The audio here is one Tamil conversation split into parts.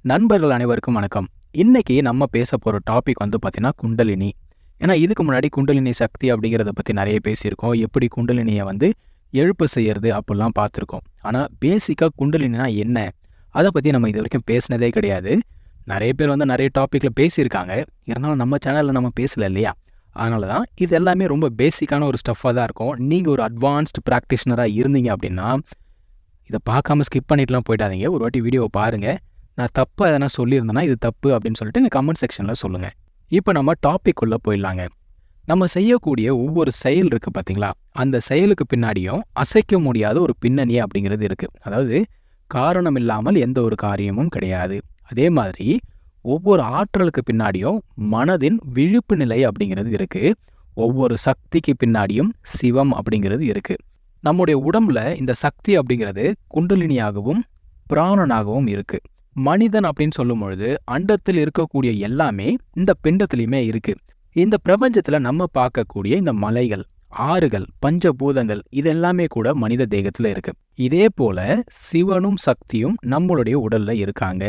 நண்பர்கள் அனைவருக்கும் வணக்கம். இன்னைக்கு நம்ம பேச போற டாபிக் வந்து பார்த்தீங்கன்னா குண்டலினி. ஏன்னா இதுக்கு முன்னாடி குண்டலினி சக்தி அப்படிங்கிறத பத்தி நிறைய பேசியிருக்கோம். எப்படி குண்டலினியை வந்து எழுப்ப செய்யறது அப்படிலாம் பார்த்துருக்கோம். ஆனா பேசிக்கா குண்டலினினா என்ன? அதை பத்தி நம்ம இது வரைக்கும் பேசினதே கிடையாது. நிறைய பேர் வந்து நிறைய டாபிக்ல பேசியிருக்காங்க. இருந்தாலும் நம்ம சேனல்ல நம்ம பேசல இல்லையா? அதனால தான் இது எல்லாமே ரொம்ப பேசிக்கான ஒரு ஸ்டஃப்பாக தான் இருக்கும். நீங்கள் ஒரு அட்வான்ஸ்டு ப்ராக்டிஷனராக இருந்தீங்க அப்படின்னா இதை பார்க்காம ஸ்கிப் பண்ணிட்டுலாம் போயிடாதீங்க. ஒரு வாட்டி வீடியோவை பாருங்கள். நான் தப்பாக எதனா சொல்லியிருந்தேன்னா இது தப்பு அப்படின்னு சொல்லிட்டு எனக்கு கமெண்ட் செக்ஷனில் சொல்லுங்கள். இப்போ நம்ம டாபிக் உள்ள போயிடலாங்க. நம்ம செய்யக்கூடிய ஒவ்வொரு செயல் இருக்குது பார்த்தீங்களா, அந்த செயலுக்கு பின்னாடியும் அசைக்க முடியாத ஒரு பின்னணி அப்படிங்கிறது இருக்குது. அதாவது காரணம் இல்லாமல் எந்த ஒரு காரியமும் கிடையாது. அதே மாதிரி ஒவ்வொரு ஆற்றலுக்கு பின்னாடியும் மனதின் விழிப்பு நிலை அப்படிங்கிறது இருக்குது. ஒவ்வொரு சக்திக்கு பின்னாடியும் சிவம் அப்படிங்கிறது இருக்குது. நம்முடைய உடம்புல இந்த சக்தி அப்படிங்கிறது குண்டலினியாகவும் பிராணனாகவும் இருக்குது. மனிதன் அப்படின்னு சொல்லும் பொழுது அண்டத்தில் இருக்கக்கூடிய எல்லாமே இந்த பிண்டத்திலையுமே இருக்கு. இந்த பிரபஞ்சத்துல நம்ம பார்க்கக்கூடிய இந்த மலைகள், ஆறுகள், பஞ்சபூதங்கள் இதெல்லாமே கூட மனித தேகத்துல இருக்கு. இதே போல சிவனும் சக்தியும் நம்மளுடைய உடல்ல இருக்காங்க.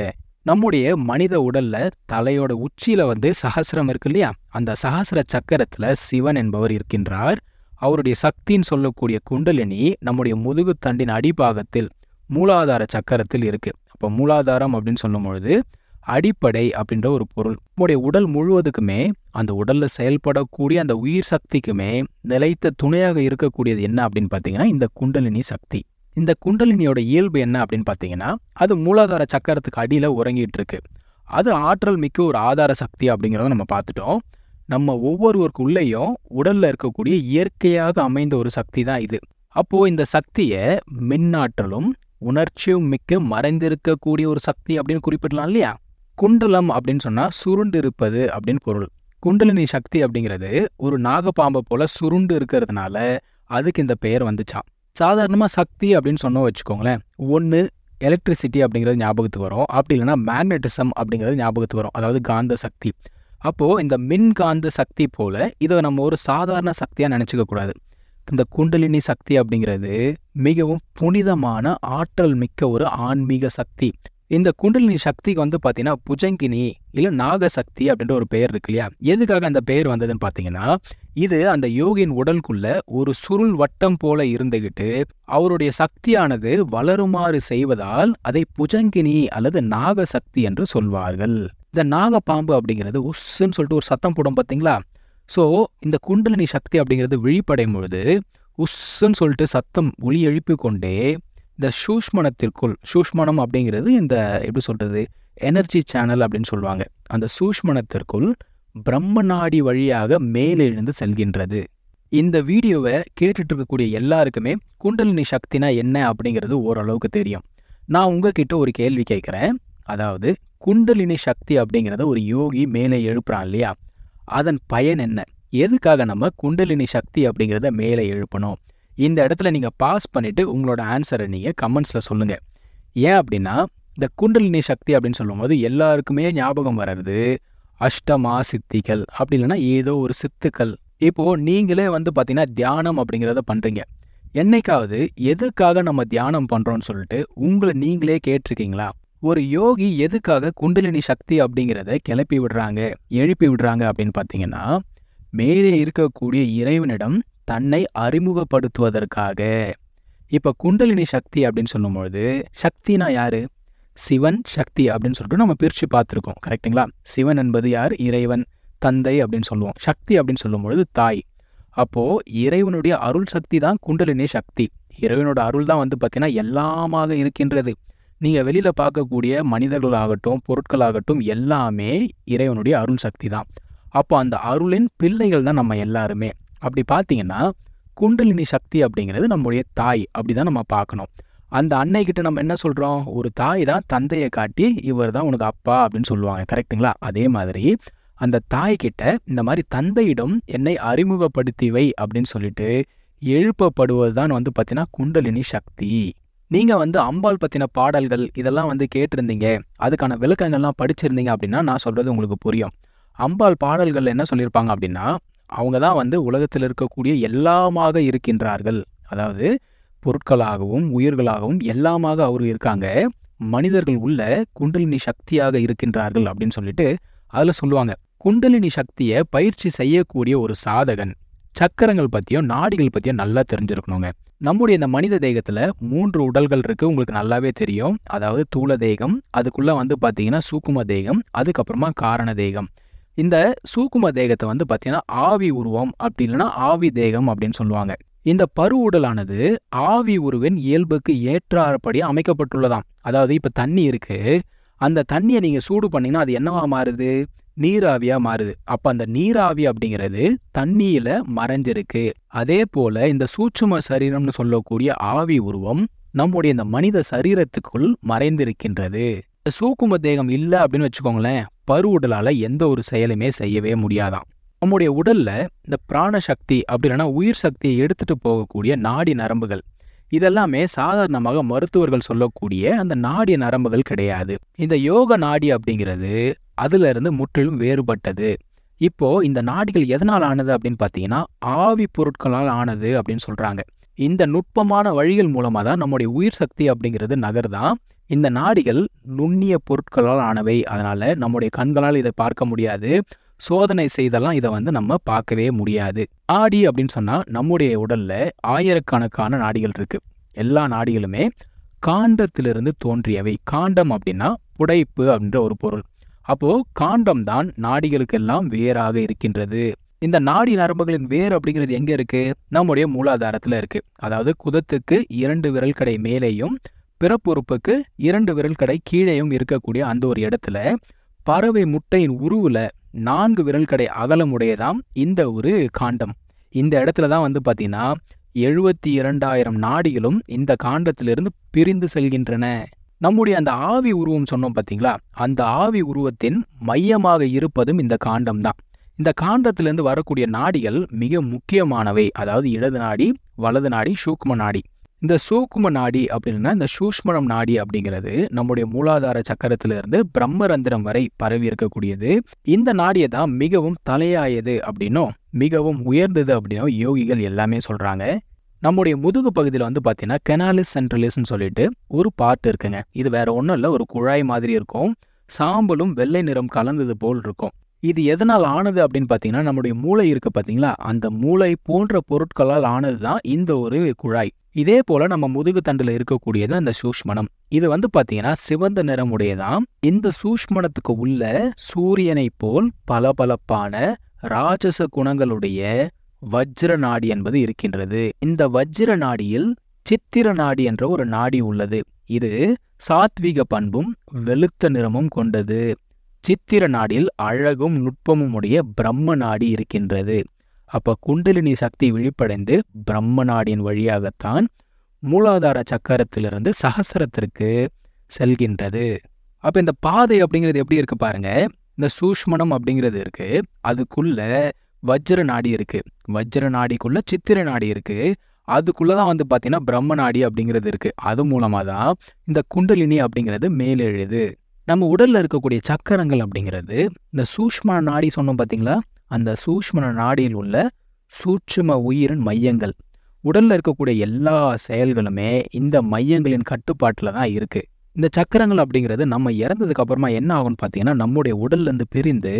நம்முடைய மனித உடல்ல தலையோட உச்சியில வந்து சஹஸ்ரம் இருக்கு இல்லையா, அந்த சஹஸ்ர சக்கரத்துல சிவன் என்பவர் இருக்கின்றார். அவருடைய சக்தின்னு சொல்லக்கூடிய குண்டலினி நம்முடைய முதுகு தண்டின் அடிபாகத்தில் மூலாதார சக்கரத்தில் இருக்கு. இப்போ மூலாதாரம் அப்படின்னு சொல்லும் பொழுது அடிப்படை அப்படின்ற ஒரு பொருள். நம்முடைய உடல் முழுவதுக்குமே அந்த உடல்ல செயல்படக்கூடிய அந்த உயிர் சக்திக்குமே நிலைத்த துணையாக இருக்கக்கூடியது என்ன அப்படின்னு பார்த்தீங்கன்னா இந்த குண்டலினி சக்தி. இந்த குண்டலினியோட இயல்பு என்ன அப்படின்னு பார்த்தீங்கன்னா அது மூலாதார சக்கரத்துக்கு அடியில் உறங்கிட்டு இருக்கு. அது ஆற்றல் மிக்க ஒரு ஆதார சக்தி அப்படிங்கிறத நம்ம பார்த்துட்டோம். நம்ம ஒவ்வொருவருக்குள்ளேயும் உடல்ல இருக்கக்கூடிய இயற்கையாக அமைந்த ஒரு சக்தி தான் இது. அப்போ இந்த சக்தியை மின்னாற்றலும் உணர்ச்சியும் மிக்க மறைந்திருக்கக்கூடிய ஒரு சக்தி அப்படின்னு குறிப்பிடலாம் இல்லையா? குண்டலம் அப்படின்னு சொன்னா சுருண்டு இருப்பது அப்படின்னு பொருள். குண்டலினி சக்தி அப்படிங்கிறது ஒரு நாகப்பாம்பை போல சுருண்டு இருக்கிறதுனால அதுக்கு இந்த பெயர் வந்துச்சான். சாதாரணமாக சக்தி அப்படின்னு சொன்னோம் வச்சுக்கோங்களேன், ஒன்று எலக்ட்ரிசிட்டி அப்படிங்கிறது ஞாபகத்துக்கு வரும், அப்படி இல்லைன்னா மேக்னட்டிசம் அப்படிங்கிறது ஞாபகத்துக்கு வரும், அதாவது காந்த சக்தி. அப்போது இந்த மின்காந்த சக்தி போல இதை நம்ம ஒரு சாதாரண சக்தியாக நினச்சிக்க கூடாது. இந்த குண்டலினி சக்தி அப்படிங்கிறது மிகவும் புனிதமான ஆற்றல் மிக்க ஒரு ஆன்மீக சக்தி. இந்த குண்டலினி சக்திக்கு வந்து பார்த்தீங்கன்னா புஜங்கினி இல்லை நாகசக்தி அப்படின்ற ஒரு பெயர் இருக்கு இல்லையா? எதுக்காக அந்த பெயர் வந்ததுன்னு பார்த்தீங்கன்னா இது அந்த யோகியின் உடலுக்குள்ள ஒரு சுருள் வட்டம் போல இருந்துகிட்டு அவருடைய சக்தியானது வளருமாறு செய்வதால் அதை புஜங்கினி அல்லது நாகசக்தி என்று சொல்வார்கள். இந்த நாகப்பாம்பு அப்படிங்கிறது உஸ்ன்னு சொல்லிட்டு ஒரு சத்தம் போடும் பார்த்தீங்களா? ஸோ இந்த குண்டலினி சக்தி அப்படிங்கிறது விழிப்படையும் பொழுது உஸ்ன்னு சொல்லிட்டு சத்தம் ஒலி எழுப்பி கொண்டே இந்த சூஷ்மணத்திற்குள், சூஷ்மணம் அப்படிங்கிறது இந்த எப்படி சொல்கிறது எனர்ஜி சேனல் அப்படின்னு சொல்லுவாங்க, அந்த சூஷ்மணத்திற்குள் பிரம்ம நாடி வழியாக மேலெழுந்து செல்கின்றது. இந்த வீடியோவை கேட்டுட்டு இருக்கக்கூடிய எல்லாருக்குமே குண்டலினி சக்தினா என்ன அப்படிங்கிறது ஓரளவுக்கு தெரியும். நான் உங்ககிட்ட ஒரு கேள்வி கேட்குறேன். அதாவது குண்டலினி சக்தி அப்படிங்கிறத ஒரு யோகி மேலே எழுப்புறான் இல்லையா, அதன் பயன் என்ன? எதுக்காக நம்ம குண்டலினி சக்தி அப்படிங்கிறத மேலே எழுப்பணும்? இந்த இடத்துல நீங்கள் பாஸ் பண்ணிவிட்டு உங்களோட ஆன்சரை நீங்கள் கமெண்ட்ஸில் சொல்லுங்கள். ஏன் அப்படின்னா இந்த குண்டலினி சக்தி அப்படின்னு சொல்லும்போது எல்லாருக்குமே ஞாபகம் வர்றது அஷ்டமா சித்திகள், அப்படி இல்லைன்னா ஏதோ ஒரு சித்துக்கள். இப்போது நீங்களே வந்து பார்த்தீங்கன்னா தியானம் அப்படிங்கிறத பண்ணுறீங்க. என்னைக்காவது எதுக்காக நம்ம தியானம் பண்ணுறோன்னு சொல்லிட்டு உங்களை நீங்களே கேட்டிருக்கீங்களா? ஒரு யோகி எதுக்காக குண்டலினி சக்தி அப்படிங்கிறத கிளப்பி விடுறாங்க, எழுப்பி விடுறாங்க அப்படின்னு பார்த்தீங்கன்னா மேலே இருக்கக்கூடிய இறைவனிடம் தன்னை அறிமுகப்படுத்துவதற்காக. இப்போ குண்டலினி சக்தி அப்படின்னு சொல்லும்பொழுது சக்தினா யாரு? சிவன், சக்தி அப்படின்னு சொல்லிட்டு நம்ம பிரித்து பார்த்துருக்கோம், கரெக்டுங்களா? சிவன் என்பது யார்? இறைவன், தந்தை அப்படின்னு சொல்லுவோம். சக்தி அப்படின்னு சொல்லும்பொழுது தாய். அப்போது இறைவனுடைய அருள் சக்தி தான் குண்டலினி சக்தி. இறைவனோட அருள் தான் வந்து பார்த்தீங்கன்னா எல்லாமாக இருக்கின்றது. நீங்கள் வெளியில் பார்க்கக்கூடிய மனிதர்களாகட்டும் பொருட்களாகட்டும் எல்லாமே இறைவனுடைய அருள் சக்தி தான். அப்போ அந்த அருளின் பிள்ளைகள் தான் நம்ம எல்லாருமே. அப்படி பார்த்தீங்கன்னா குண்டலினி சக்தி அப்படிங்கிறது நம்முடைய தாய், அப்படி தான் நம்ம பார்க்கணும். அந்த அன்னைக்கிட்ட நம்ம என்ன சொல்கிறோம்? ஒரு தாய் தான் தந்தையை காட்டி இவர் தான் உனக்கு அப்பா அப்படின்னு சொல்லுவாங்க, கரெக்டுங்களா? அதே மாதிரி அந்த தாய்கிட்ட இந்த மாதிரி தந்தையிடம் என்னை அறிமுகப்படுத்தி வை அப்படின்னு சொல்லிட்டு எழுப்பப்படுவது தான் வந்து பார்த்தீங்கன்னா குண்டலினி சக்தி. நீங்கள் வந்து அம்பாள் பற்றின பாடல்கள் இதெல்லாம் வந்து கேட்டிருந்தீங்க, அதுக்கான விளக்கங்கள்லாம் படிச்சிருந்தீங்க அப்படின்னா நான் சொல்கிறது உங்களுக்கு புரியும். அம்பாள் பாடல்கள் என்ன சொல்லியிருப்பாங்க அப்படின்னா அவங்க தான் வந்து உலகத்தில் இருக்கக்கூடிய எல்லாமாக இருக்கின்றார்கள். அதாவது பொருட்களாகவும் உயிர்களாகவும் எல்லாமாக அவர் இருக்காங்க. மனிதர்கள் உள்ள குண்டலினி சக்தியாக இருக்கின்றார்கள் அப்படின்னு சொல்லிட்டு அதில் சொல்லுவாங்க. குண்டலினி சக்தியை பயிற்சி செய்யக்கூடிய ஒரு சாதகன் சக்கரங்கள் பற்றியும் நாடிகள் பற்றியும் நல்லா தெரிஞ்சிருக்கணுங்க. நம்முடைய இந்த மனித தேகத்தில் 3 உடல்கள் இருக்குது, உங்களுக்கு நல்லாவே தெரியும். அதாவது தூல தேகம், அதுக்குள்ளே பார்த்தீங்கன்னா சூக்கும தேகம், அதுக்கப்புறமா காரண தேகம். இந்த சூக்கும தேகத்தை பார்த்தீங்கன்னா ஆவி உருவம் அப்படி இல்லைன்னா ஆவி தேகம் அப்படின்னு சொல்லுவாங்க. இந்த பரு உடலானது ஆவி உருவின் இயல்புக்கு ஏற்றாற்படி அமைக்கப்பட்டுள்ளதாம். அதாவது இப்போ தண்ணி இருக்கு, அந்த தண்ணியை நீங்கள் சூடு பண்ணீங்கன்னா அது என்னவா மாறுது? நீராவியாக மாறுது. அப்போ அந்த நீராவி அப்படிங்கிறது தண்ணியில் மறைஞ்சிருக்கு. அதே போல் இந்த சூட்சும சரீரம்னு சொல்லக்கூடிய ஆவி உருவம் நம்முடைய இந்த மனித சரீரத்துக்குள் மறைந்திருக்கின்றது. இந்த சூக்கும தேகம் இல்லை அப்படின்னு வச்சுக்கோங்களேன், பரு உடலால் எந்த ஒரு செயலுமே செய்யவே முடியாதாம். நம்முடைய உடல்ல இந்த பிராணசக்தி அப்படி இல்லைன்னா உயிர் சக்தியை எடுத்துட்டு போகக்கூடிய நாடி நரம்புகள் இதெல்லாமே சாதாரணமாக மருத்துவர்கள் சொல்லக்கூடிய அந்த நாடி நரம்புகள் கிடையாது. இந்த யோக நாடி அப்படிங்கிறது அதுல இருந்து முற்றிலும் வேறுபட்டது. இப்போ இந்த நாடிகள் எதனால் ஆனது அப்படின்னு பார்த்தீங்கன்னா ஆவி பொருட்களால் ஆனது அப்படின்னு சொல்றாங்க. இந்த நுட்பமான வழிகள் மூலமாக தான் நம்முடைய உயிர் சக்தி அப்படிங்கிறது நகர்தான். இந்த நாடிகள் நுண்ணிய பொருட்களால் ஆனவை, அதனால நம்முடைய கண்களால் இதை பார்க்க முடியாது. சோதனை செய்தெல்லாம் இதை நம்ம பார்க்கவே முடியாது. நாடி அப்படின்னு சொன்னால் நம்முடைய உடல்ல ஆயிரக்கணக்கான நாடிகள் இருக்கு. எல்லா நாடிகளுமே காண்டத்திலிருந்து தோன்றியவை. காண்டம் அப்படின்னா புடைப்பு அப்படின்ற ஒரு பொருள். அப்போ காண்டம் தான் நாடிகளுக்கெல்லாம் வேறாக இருக்கின்றது. இந்த நாடி நரம்புகளின் வேர் அப்படிங்கிறது எங்க இருக்கு? நம்முடைய மூலாதாரத்துல இருக்கு. அதாவது குதத்துக்கு 2 விரல் கடை மேலேயும் பிறப்புறுப்புக்கு 2 விரல் கடை கீழேயும் இருக்கக்கூடிய அந்த ஒரு இடத்துல பறவை முட்டையின் உருவுல 4 விரல் கடை அகலமுடையதாம் இந்த ஒரு காண்டம். இந்த இடத்துல தான் பார்த்தீங்கன்னா 72,000 நாடிகளும் இந்த காண்டத்திலிருந்து பிரிந்து செல்கின்றன. நம்முடைய அந்த ஆவி உருவம் சொன்னோம் பார்த்தீங்களா, அந்த ஆவி உருவத்தின் மையமாக இருப்பதும் இந்த காண்டம் தான். இந்த காண்டத்திலிருந்து வரக்கூடிய நாடிகள் மிக முக்கியமானவை. அதாவது இடது நாடி, வலது நாடி, சூக்ம நாடி. இந்த சூக்கும நாடி அப்படின்னா இந்த சூஷ்மணம் நாடி அப்படிங்கிறது நம்முடைய மூலாதார சக்கரத்திலிருந்து பிரம்மரந்திரம் வரை பரவி இருக்கக்கூடியது. இந்த நாடியை தான் மிகவும் தலையாயது அப்படின்னும் மிகவும் உயர்ந்தது அப்படின்னும் யோகிகள் எல்லாமே சொல்றாங்க. நம்முடைய முதுகு பகுதியில் பார்த்தீங்கன்னா கெனாலிஸ் சென்ட்ரலிஸ்ன்னு சொல்லிட்டு ஒரு பார்ட் இருக்குங்க. இது வேற ஒன்றும் இல்லை, ஒரு குழாய் மாதிரி இருக்கும். சாம்பலும் வெள்ளை நிறம் கலந்தது போல் இருக்கும். இது எதனால் ஆனது அப்படின்னு பார்த்தீங்கன்னா நம்முடைய மூளை இருக்கு பார்த்தீங்களா, அந்த மூளை போன்ற பொருட்களால் ஆனது தான் இந்த ஒரு குழாய். இதே போல நம்ம முதுகு தண்டில் இருக்கக்கூடியது அந்த சூஷ்மணம். இது பார்த்தீங்கன்னா சிவந்த நிறம் உடையதாம். இந்த சூஷ்மணத்துக்கு உள்ள சூரியனை போல் பளபளப்பான ராஜச குணங்களுடைய வஜ்ர நாடி என்பது இருக்கின்றது. இந்த வஜ்ர நாடியில் சித்திர நாடி என்ற ஒரு நாடி உள்ளது. இது சாத்விக பண்பும் வெளுத்த நிறமும் கொண்டது. சித்திர நாடியில் அழகும் நுட்பமும் உடைய பிரம்ம நாடி இருக்கின்றது. அப்ப குண்டலினி சக்தி விழிப்படைந்து பிரம்ம நாடியின் வழியாகத்தான் மூலாதார சக்கரத்திலிருந்து சகசரத்திற்கு செல்கின்றது. அப்ப இந்த பாதை அப்படிங்கிறது எப்படி இருக்கு பாருங்க. இந்த சூஷ்மணம் அப்படிங்கிறது இருக்கு, அதுக்குள்ள வஜ்ர நாடி இருக்கு, வஜ்ர நாடிக்குள்ள சித்திர நாடி இருக்கு, அதுக்குள்ளதான் பார்த்தீங்கன்னா பிரம்ம நாடி அப்படிங்கிறது இருக்கு. அது மூலமா தான் இந்த குண்டலினி அப்படிங்கிறது மேலெழுது. நம்ம உடல்ல இருக்கக்கூடிய சக்கரங்கள் அப்படிங்கிறது இந்த சூஷ்ம நாடி சொன்னோம் பார்த்தீங்களா, அந்த சூஷ்ம நாடியில் உள்ள சூட்சும உயிரின் மையங்கள். உடல்ல இருக்கக்கூடிய எல்லா செயல்களுமே இந்த மையங்களின் கட்டுப்பாட்டில் தான் இருக்கு. இந்த சக்கரங்கள் அப்படிங்கிறது நம்ம இறந்ததுக்கு அப்புறமா என்ன ஆகும்னு பார்த்தீங்கன்னா நம்முடைய உடல்ல இருந்து பிரிந்து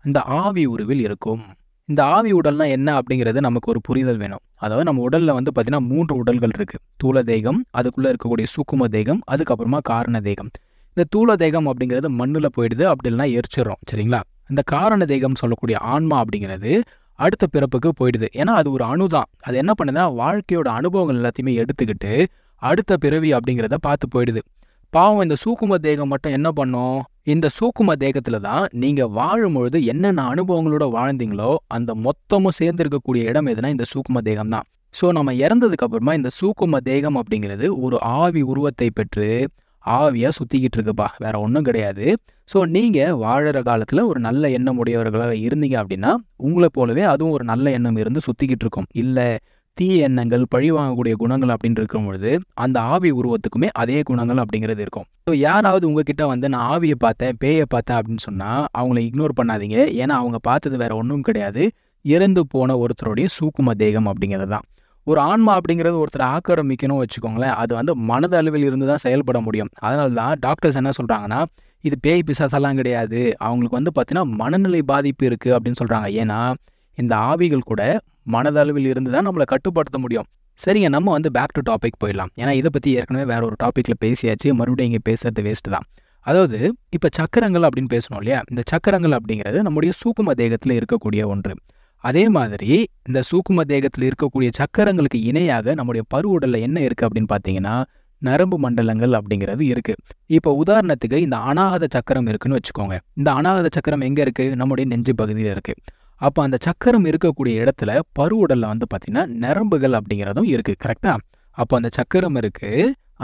அந்த ஆவி உருவில் இருக்கும். இந்த ஆவி உடல்னா என்ன அப்படிங்கிறது நமக்கு ஒரு புரிதல் வேணும். அதாவது நம்ம உடல்ல பார்த்தீங்கன்னா 3 உடல்கள் இருக்கு. தூல தேகம், அதுக்குள்ள இருக்கக்கூடிய சூக்கும தேகம், அதுக்கப்புறமா காரண தேகம். இந்த தூல தேகம் அப்படிங்கிறது மண்ணுல போயிடுது, அப்படி இல்லைன்னா எரிச்சிடறோம், சரிங்களா. இந்த காரண தேகம் சொல்லக்கூடிய ஆன்மா அப்படிங்கிறது அடுத்த பிறப்புக்கு போயிடுது. ஏன்னா அது ஒரு அணுதான். அது என்ன பண்ணுதுன்னா வாழ்க்கையோட அனுபவங்கள் எல்லாத்தையுமே எடுத்துக்கிட்டு அடுத்த பிறவி அப்படிங்கிறத பார்த்து போயிடுது. பாவம் இந்த சூக்கும தேகம் மட்டும் என்ன பண்ணும்? இந்த சூக்கும தேகத்துல தான் நீங்க வாழும் பொழுது என்னென்ன அனுபவங்களோட வாழ்ந்தீங்களோ அந்த மொத்தமும் சேர்ந்து இருக்கக்கூடிய இடம் எதுனா இந்த சூக்கும தேகம் தான். ஸோ நம்ம இறந்ததுக்கு அப்புறமா இந்த சூக்கும தேகம் அப்படிங்கிறது ஒரு ஆவி உருவத்தை பெற்று ஆவியா சுத்திக்கிட்டு இருக்குப்பா, வேற ஒன்றும் கிடையாது. ஸோ நீங்க வாழற காலத்துல ஒரு நல்ல எண்ணம் உடையவர்களாக இருந்தீங்க அப்படின்னா உங்களை போலவே அதுவும் ஒரு நல்ல எண்ணம் இருந்து சுத்திக்கிட்டு இருக்கும். இல்லை தீய எண்ணங்கள், பழி வாங்கக்கூடிய குணங்கள் அப்படின்னு இருக்கும் பொழுது அந்த ஆவி உருவத்துக்குமே அதே குணங்கள் அப்படிங்கிறது இருக்கும். ஸோ யாராவது உங்ககிட்ட நான் ஆவியை பார்த்தேன், பேயை பார்த்தேன் அப்படின்னு சொன்னா அவங்கள இக்னோர் பண்ணாதீங்க. ஏன்னா அவங்க பார்த்தது வேற ஒன்றும் கிடையாது, இறந்து போன ஒருத்தருடைய சூக்கும தேகம் அப்படிங்கிறது தான். ஒரு ஆன்மா அப்படிங்கிறது ஒருத்தர் ஆக்கிரமிக்கணும் வச்சுக்கோங்களேன், அது வந்து மனதளவில் இருந்து தான் செயல்பட முடியும். அதனால தான் டாக்டர்ஸ் என்ன சொல்றாங்கன்னா, இது பேய் பிசாசெல்லாம் கிடையாது. அவங்களுக்கு வந்து பார்த்தீங்கன்னா, மனநிலை பாதிப்பு இருக்கு அப்படின்னு சொல்றாங்க. ஏன்னா, இந்த ஆவிகள் கூட மனதளவில் இருந்து தான் நம்மள கட்டுப்படுத்த முடியும். சரிங்க, நம்ம வந்து பேக் டு டாபிக் போயிடலாம். ஏன்னா, இத பத்தி ஏற்கனவே வேற ஒரு டாபிக்ல பேசியாச்சு. மறுபடியும் இங்க பேசுறது வேஸ்ட் தான். அதாவது இப்ப சக்கரங்கள் அப்படின்னு பேசணும் இல்லையா? இந்த சக்கரங்கள் அப்படிங்கிறது நம்முடைய சூக்கும தேகத்துல இருக்கக்கூடிய ஒன்று. அதே மாதிரி இந்த சூக்கும தேகத்துல இருக்கக்கூடிய சக்கரங்களுக்கு இணையாக நம்முடைய பருவுடல்ல என்ன இருக்கு அப்படின்னு பார்த்தீங்கன்னா, நரம்பு மண்டலங்கள் அப்படிங்கிறது இருக்கு. இப்போ உதாரணத்துக்கு இந்த அநாகத சக்கரம் இருக்குன்னு வச்சுக்கோங்க. இந்த அநாகத சக்கரம் எங்க இருக்கு? நம்முடைய நெஞ்சு பகுதியில இருக்கு. அப்ப அந்த சக்கரம் இருக்கக்கூடிய இடத்துல பருவுடல்ல வந்து பார்த்தீங்கன்னா, நரம்புகள் அப்படிங்கிறதும் இருக்கு. கரெக்ட்டா? அப்போ அந்த சக்கரம் இருக்கு.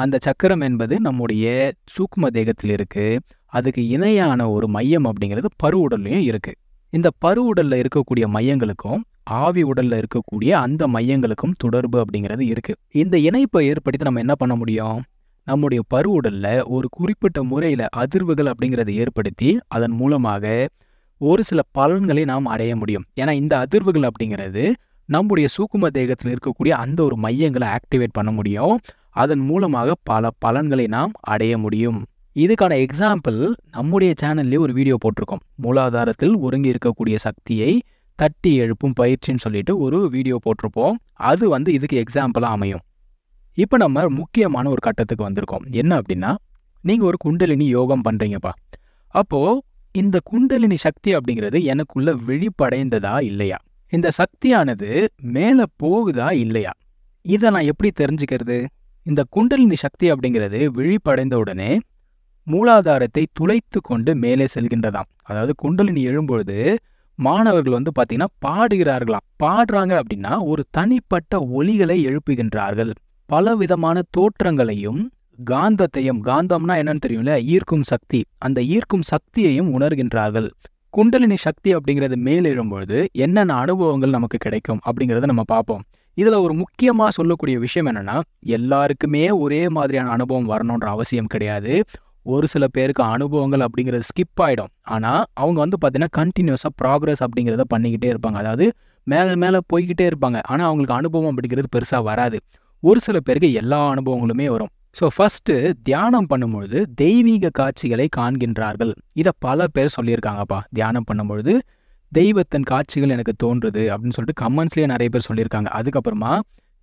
அந்த சக்கரம் என்பது நம்முடைய சூக்ம தேகத்தில் இருக்கு. அதுக்கு இணையான ஒரு மையம் அப்படிங்கிறது பருவுடல்லையும் இருக்கு. இந்த பருவுடல்ல இருக்கக்கூடிய மையங்களுக்கும், ஆவி உடல்ல இருக்கக்கூடிய அந்த மையங்களுக்கும் தொடர்பு அப்படிங்கிறது இருக்கு. இந்த இணைப்பை ஏற்படுத்தி நம்ம என்ன பண்ண முடியும்? நம்முடைய பருவுடல்ல ஒரு குறிப்பிட்ட முறையில அதிர்வுகள் அப்படிங்கிறத ஏற்படுத்தி, அதன் மூலமாக ஒரு சில பலன்களை நாம் அடைய முடியும். ஏன்னா இந்த அதிர்வுகள் அப்படிங்கிறது நம்முடைய சூக்கும தேகத்தில் இருக்கக்கூடிய அந்த ஒரு மையங்களை ஆக்டிவேட் பண்ண முடியும். அதன் மூலமாக பல பலன்களை நாம் அடைய முடியும். இதுக்கான எக்ஸாம்பிள் நம்முடைய சேனல்லே ஒரு வீடியோ போட்டிருக்கோம். மூலாதாரத்தில் ஒருங்கி இருக்கக்கூடிய சக்தியை தட்டி எழுப்பும் பயிற்சின்னு சொல்லிட்டு ஒரு வீடியோ போட்டிருப்போம். அது வந்து இதுக்கு எக்ஸாம்பிளா அமையும். இப்போ நம்ம முக்கியமான ஒரு கட்டத்துக்கு வந்திருக்கோம். என்ன அப்படின்னா, நீங்க ஒரு குண்டலினி யோகம் பண்றீங்கப்பா. அப்போ இந்த குண்டலினி சக்தி அப்படிங்கிறது எனக்குள்ள விழிப்படைந்ததா இல்லையா? இந்த சக்தியானது மேல போகுதா இல்லையா? இதை நான் எப்படி தெரிஞ்சுக்கிறது? இந்த குண்டலினி சக்தி அப்படிங்கிறது விழிப்படைந்த உடனே மூலாதாரத்தை துளைத்து கொண்டு மேலே செல்கின்றதாம். அதாவது குண்டலினி எழும்பொழுது மாணவர்கள் வந்து பார்த்தீங்கன்னா பாடுகிறார்களாம். பாடுறாங்க அப்படின்னா ஒரு தனிப்பட்ட ஒலிகளை எழுப்புகின்றார்கள். பல விதமான தோற்றங்களையும் காந்தத்தையும், காந்தம்னா என்னன்னு தெரியும்ல, ஈர்க்கும் சக்தி, அந்த ஈர்க்கும் சக்தியையும் உணர்கின்றார்கள். குண்டலினி சக்தி அப்படிங்கிறது மேல் எழும்பொழுது என்னென்ன அனுபவங்கள் நமக்கு கிடைக்கும் அப்படிங்கிறத நம்ம பார்ப்போம். இதுல ஒரு முக்கியமா சொல்லக்கூடிய விஷயம் என்னன்னா, எல்லாருக்குமே ஒரே மாதிரியான அனுபவம் வரணுன்ற அவசியம் கிடையாது. ஒரு சில பேருக்கு அனுபவங்கள் அப்படிங்கிறது ஸ்கிப் ஆயிடும். ஆனா அவங்க வந்து பார்த்தீங்கன்னா கண்டினியூஸா ப்ராக்ரஸ் அப்படிங்கிறத பண்ணிக்கிட்டே இருப்பாங்க. அதாவது மேல மேல போய்கிட்டே இருப்பாங்க. ஆனா அவங்களுக்கு அனுபவம் அப்படிங்கிறது பெருசா வராது. ஒரு சில பேருக்கு எல்லா அனுபவங்களுமே வரும். ஸோ ஃபர்ஸ்ட் தியானம் பண்ணும்பொழுது தெய்வீக காட்சிகளை காண்கின்றார்கள். இதை பல பேர் சொல்லியிருக்காங்கப்பா. தியானம் பண்ணும்பொழுது தெய்வத்தின் காட்சிகள் எனக்கு தோன்றுது அப்படின்னு சொல்லிட்டு கமெண்ட்ஸ்லேயே நிறைய பேர் சொல்லியிருக்காங்க. அதுக்கப்புறமா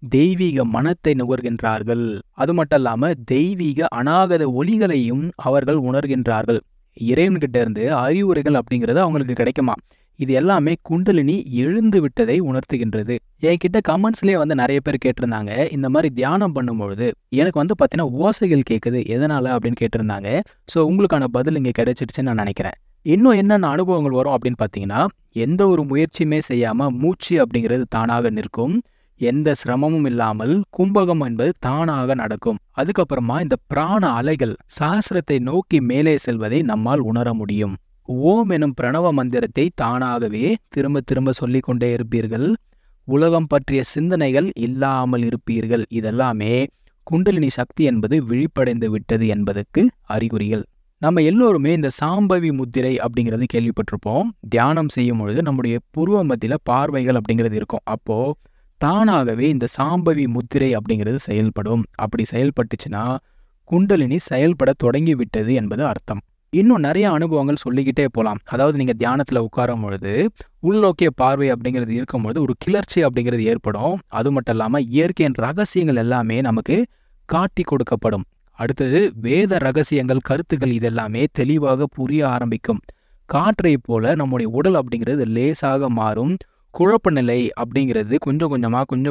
தெய்வீக மனத்தை நுகர்கின்றார்கள். அது மட்டும் இல்லாம தெய்வீக அநாகத ஒலிகளையும் அவர்கள் உணர்கின்றார்கள். இறைவன்கிட்ட இருந்து அறிவுரைகள் அப்படிங்கிறது அவங்களுக்கு கிடைக்குமா? இது எல்லாமே குண்டலினி எழுந்து விட்டதை உணர்த்துகின்றது. என்கிட்ட கமெண்ட்ஸ்லேயே வந்து நிறைய பேர் கேட்டிருந்தாங்க, இந்த மாதிரி தியானம் பண்ணும்பொழுது எனக்கு வந்து பார்த்தீங்கன்னா ஓசைகள் கேட்குது, எதனால அப்படின்னு கேட்டிருந்தாங்க. ஸோ உங்களுக்கான பதில் இங்கே கிடைச்சிருச்சுன்னு நான் நினைக்கிறேன். இன்னும் என்னென்ன அனுபவங்கள் வரும் அப்படின்னு பார்த்தீங்கன்னா, எந்த ஒரு முயற்சியுமே செய்யாம மூச்சு அப்படிங்கிறது தானாக நிற்கும். எந்த சிரமமும் இல்லாமல் கும்பகம் என்பது தானாக நடக்கும். அதுக்கப்புறமா இந்த பிராண அலைகள் சஹஸ்ரத்தை நோக்கி மேலே செல்வதை நம்மால் உணர முடியும். ஓம் எனும் பிரணவ மந்திரத்தை தானாகவே திரும்ப திரும்ப சொல்லிக் கொண்டே இருப்பீர்கள். உலகம் பற்றிய சிந்தனைகள் இல்லாமல் இருப்பீர்கள். இதெல்லாமே குண்டலினி சக்தி என்பது விழிப்படைந்து விட்டது என்பதற்கு அறிகுறிகள். நம்ம எல்லோருமே இந்த சாம்பவி முத்திரை அப்படிங்கிறது கேள்விப்பட்டிருப்போம். தியானம் செய்யும் பொழுது நம்முடைய புருவ மத்தியில பார்வைகள் அப்படிங்கிறது இருக்கும். அப்போ தானாகவே இந்த சாம்பவி முத்திரை அப்படிங்கிறது செயல்படும். அப்படி செயல்பட்டுச்சுன்னா குண்டலினி செயல்பட தொடங்கி விட்டது என்பது அர்த்தம். இன்னும் நிறைய அனுபவங்கள் சொல்லிக்கிட்டே போகலாம். அதாவது நீங்க தியானத்துல உட்காரும் பொழுது உள்நோக்கிய பார்வை அப்படிங்கிறது இருக்கும்பொழுது ஒரு கிளர்ச்சி அப்படிங்கிறது ஏற்படும். அது மட்டும் இல்லாம இயற்கையின் ரகசியங்கள் எல்லாமே நமக்கு காட்டி கொடுக்கப்படும். அடுத்தது வேத ரகசியங்கள், கருத்துக்கள் இதெல்லாமே தெளிவாக புரிய ஆரம்பிக்கும். காற்றை போல நம்முடைய உடல் அப்படிங்கிறது லேசாக மாறும். குழப்ப நிலை அப்படிங்கிறது கொஞ்சம்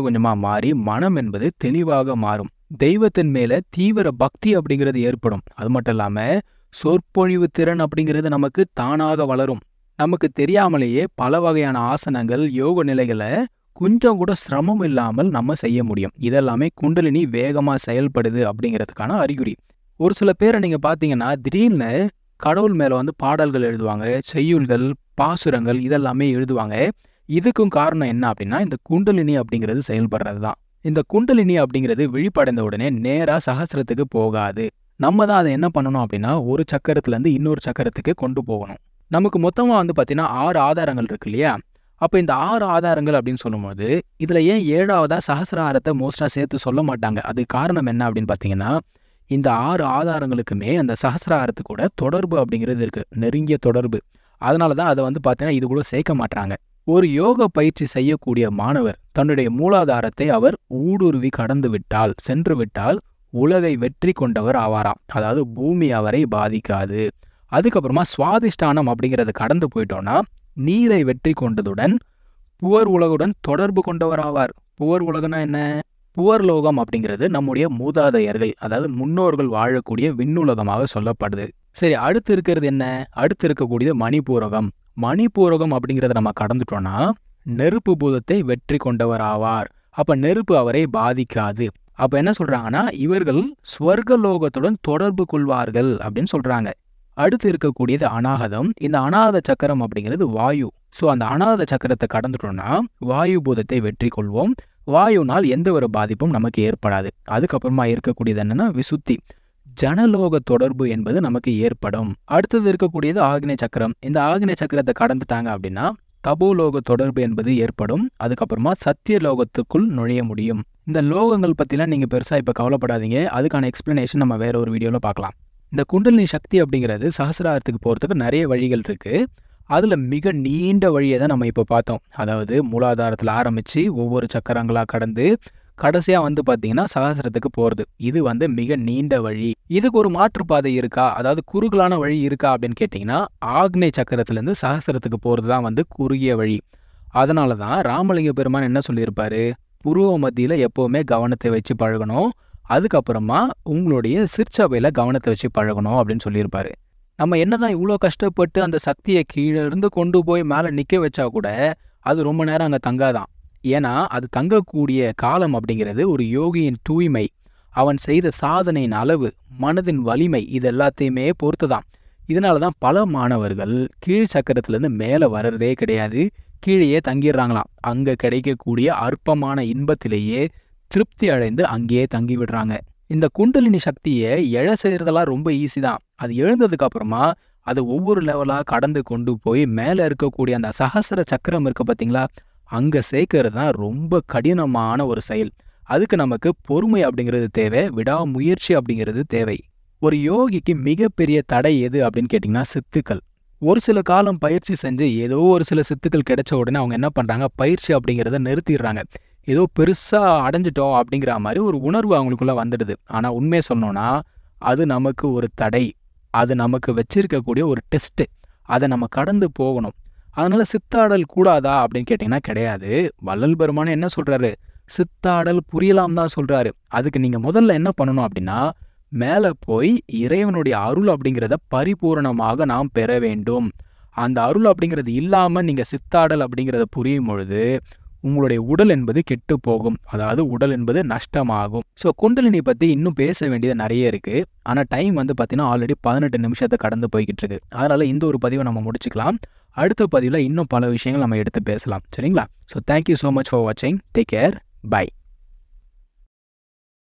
கொஞ்சமா மாறி மனம் என்பது தெளிவாக மாறும். தெய்வத்தின் மேல தீவிர பக்தி அப்படிங்கிறது ஏற்படும். அது மட்டும் இல்லாம சொற்பொழிவு திறன் அப்படிங்கிறது நமக்கு தானாக வளரும். நமக்கு தெரியாமலேயே பல வகையான ஆசனங்கள், யோக நிலைகளை கொஞ்சம் கூட சிரமம் இல்லாமல் நம்ம செய்ய முடியும். இதெல்லாமே குண்டலினி வேகமா செயல்படுது அப்படிங்கிறதுக்கான அறிகுறி. ஒரு சில பேரை நீங்க பாத்தீங்கன்னா திடீர்னு கடவுள் மேல வந்து பாடல்கள் எழுதுவாங்க, செய்யுள்கள், பாசுரங்கள் இதெல்லாமே எழுதுவாங்க. இதுக்கும் காரணம் என்ன அப்படின்னா, இந்த குண்டலினி அப்படிங்கிறது செயல்படுறது தான். இந்த குண்டலினி அப்படிங்கிறது விழிப்படைந்த உடனே நேரா சஹஸ்ரத்துக்கு போகாது. நம்ம தான் அதை என்ன பண்ணணும் அப்படின்னா, ஒரு சக்கரத்துல இருந்து இன்னொரு சக்கரத்துக்கு கொண்டு போகணும். நமக்கு மொத்தமா வந்து பார்த்தீங்கன்னா 6 ஆதாரங்கள் இருக்கு இல்லையா? அப்போ இந்த 6 ஆதாரங்கள் அப்படின்னு சொல்லும்போது, இதில் ஏன் 7வதா சஹஸ்ராரத்தை மோஸ்ட்டாக சேர்த்து சொல்ல மாட்டாங்க? அதுக்கு காரணம் என்ன அப்படின்னு பார்த்தீங்கன்னா, இந்த 6 ஆதாரங்களுக்குமே அந்த சஹஸ்ராரத்து கூட தொடர்பு அப்படிங்கிறது இருக்குது. நெருங்கிய தொடர்பு. அதனால தான் அதை வந்து பார்த்தீங்கன்னா, இது கூட சேர்க்க மாட்டாங்க. ஒரு யோக பயிற்சி செய்யக்கூடிய மாணவர் தன்னுடைய மூலாதாரத்தை அவர் ஊடுருவி கடந்து விட்டால், சென்று விட்டால் உலகை வெற்றி கொண்டவர் ஆவாராம். அதாவது பூமி அவரை பாதிக்காது. அதுக்கப்புறமா சுவாதிஷ்டானம் அப்படிங்கிறத கடந்து போயிட்டோம்னா, நீரை வெற்றி கொண்டதுடன் புவர் உலகுடன் தொடர்பு கொண்டவர் ஆவார். புவர் உலகம்னா என்ன? புவர்லோகம் அப்படிங்கிறது நம்முடைய மூதாதையர்கள், அதாவது முன்னோர்கள் வாழக்கூடிய விண்ணுலகமாக சொல்லப்படுது. சரி, அடுத்து இருக்கிறது என்ன? அடுத்து இருக்கக்கூடியது மணிபூரகம். மணிபூரகம் அப்படிங்கிறத நம்ம கடந்துட்டோம்னா, நெருப்பு பூதத்தை வெற்றி கொண்டவர் ஆவார். அப்ப நெருப்பு அவரை பாதிக்காது. அப்ப என்ன சொல்றாங்கன்னா, இவர்கள் ஸ்வர்கலோகத்துடன் தொடர்பு கொள்வார்கள் அப்படின்னு சொல்றாங்க. அடுத்து இருக்கக்கூடியது அநாகதம். இந்த அநாத சக்கரம் அப்படிங்கிறது வாயு. ஸோ அந்த அநாத சக்கரத்தை கடந்துட்டோம்னா வாயு பூதத்தை வெற்றி கொள்வோம். வாயுனால் எந்த ஒரு பாதிப்பும் நமக்கு ஏற்படாது. அதுக்கப்புறமா இருக்கக்கூடியது என்னன்னா விசுத்தி, ஜனலோக தொடர்பு என்பது நமக்கு ஏற்படும். அடுத்தது இருக்கக்கூடியது ஆக்னேய சக்கரம். இந்த ஆக்னேய சக்கரத்தை கடந்துட்டாங்க அப்படின்னா தபோலோக தொடர்பு என்பது ஏற்படும். அதுக்கப்புறமா சத்தியலோகத்துக்குள் நுழைய முடியும். இந்த லோகங்கள் பற்றிலாம் நீங்கள் பெருசாக இப்போ கவலைப்படாதீங்க. அதுக்கான எக்ஸ்பிளனேஷன் நம்ம வேற ஒரு வீடியோவில் பார்க்கலாம். இந்த குண்டலினி சக்தி அப்படிங்கிறது சஹஸ்ராரத்துக்கு போகிறதுக்கு நிறைய வழிகள் இருக்குது. அதில் மிக நீண்ட வழியை தான் நம்ம இப்போ பார்த்தோம். அதாவது மூலாதாரத்தில் ஆரம்பித்து ஒவ்வொரு சக்கரங்களாக கடந்து கடைசியாக வந்து பார்த்தீங்கன்னா சஹஸ்ரத்துக்கு போகிறது. இது வந்து மிக நீண்ட வழி. இதுக்கு ஒரு மாற்றுப்பாதை இருக்கா, அதாவது குறுகலான வழி இருக்கா அப்படின்னு கேட்டிங்கன்னா, ஆக்னேய சக்கரத்துலேருந்து சஹஸ்ரத்துக்கு போகிறது தான் வந்து குறுகிய வழி. அதனால தான் ராமலிங்க பெருமான் என்ன சொல்லியிருப்பாரு, புருவ மத்தியில் எப்போவுமே கவனத்தை வச்சு பழகணும், அதுக்கப்புறமா உங்களுடைய சிற்சபையில் கவனத்தை வச்சு பழகணும் அப்படின்னு சொல்லியிருப்பாரு. நம்ம என்னதான் இவ்வளோ கஷ்டப்பட்டு அந்த சக்தியை கீழே இருந்து கொண்டு போய் மேலே நிற்க வச்சா கூட அது ரொம்ப நேரம் அங்கே தங்காதான். ஏன்னா அது தங்கக்கூடிய காலம் அப்படிங்கிறது ஒரு யோகியின் தூய்மை, அவன் செய்த சாதனையின் அளவு, மனதின் வலிமை, இது எல்லாத்தையுமே பொறுத்து தான். இதனால தான் பல மாணவர்கள் கீழ் சக்கரத்துலேருந்து மேலே வர்றதே கிடையாது, கீழேயே தங்கிடுறாங்களாம். அங்கே கிடைக்கக்கூடிய அற்பமான இன்பத்திலேயே திருப்தி அடைந்து அங்கேயே தங்கி விடுறாங்க. இந்த குண்டலினி சக்தியை செய்கிறதெல்லாம் ரொம்ப ஈஸி தான். அது எழுந்ததுக்கு அப்புறமா அது ஒவ்வொரு லெவலாக கடந்து கொண்டு போய் மேலே இருக்கக்கூடிய அந்த சஹஸ்ர சக்கரம் இருக்குது பார்த்தீங்களா, அங்கே சேர்க்கறது தான் ரொம்ப கடினமான ஒரு செயல். அதுக்கு நமக்கு பொறுமை அப்படிங்கிறது தேவை, விடாமுயற்சி அப்படிங்கிறது தேவை. ஒரு யோகிக்கு மிகப்பெரிய தடை எது அப்படின்னு கேட்டிங்கன்னா சித்துக்கள். ஒரு சில காலம் பயிற்சி செஞ்சு ஏதோ ஒரு சில சித்துக்கள் கிடைச்ச உடனே அவங்க என்ன பண்ணுறாங்க, பயிற்சி அப்படிங்கிறத நிறுத்திடுறாங்க. ஏதோ பெருசாக அடைஞ்சிட்டோம் அப்படிங்கிற மாதிரி ஒரு உணர்வு அவங்களுக்குள்ள வந்துடுது. ஆனால் உண்மையை சொன்னோன்னா அது நமக்கு ஒரு தடை, அது நமக்கு வச்சிருக்கக்கூடிய ஒரு டெஸ்ட்டு. அதை நம்ம கடந்து போகணும். அதனால சித்தாடல் கூடாதா அப்படின்னு கேட்டிங்கன்னா கிடையாது. வள்ளல் பெருமான் என்ன சொல்கிறாரு, சித்தாடல் புரியலாம் தான் சொல்கிறாரு. அதுக்கு நீங்கள் முதல்ல என்ன பண்ணணும் அப்படின்னா, மேலே போய் இறைவனுடைய அருள் அப்படிங்கிறத பரிபூரணமாக நாம் பெற வேண்டும். அந்த அருள் அப்படிங்கிறது இல்லாமல் நீங்கள் சித்தாடல் அப்படிங்கிறத புரியும் பொழுது உங்களுடைய உடல் என்பது கெட்டு போகும், அதாவது உடல் என்பது நஷ்டமாகும். ஸோ குண்டலினி பற்றி இன்னும் பேச வேண்டியது நிறைய இருக்குது. ஆனால் டைம் வந்து பார்த்தீங்கன்னா ஆல்ரெடி 18 நிமிஷத்தை கடந்து போய்கிட்டு இருக்கு. அதனால் இந்த ஒரு பதிவை நம்ம முடிச்சுக்கலாம். அடுத்த பதிவில் இன்னும் பல விஷயங்கள் நம்ம எடுத்து பேசலாம். சரிங்களா? So thank you so much for வாட்சிங். Take care. பை.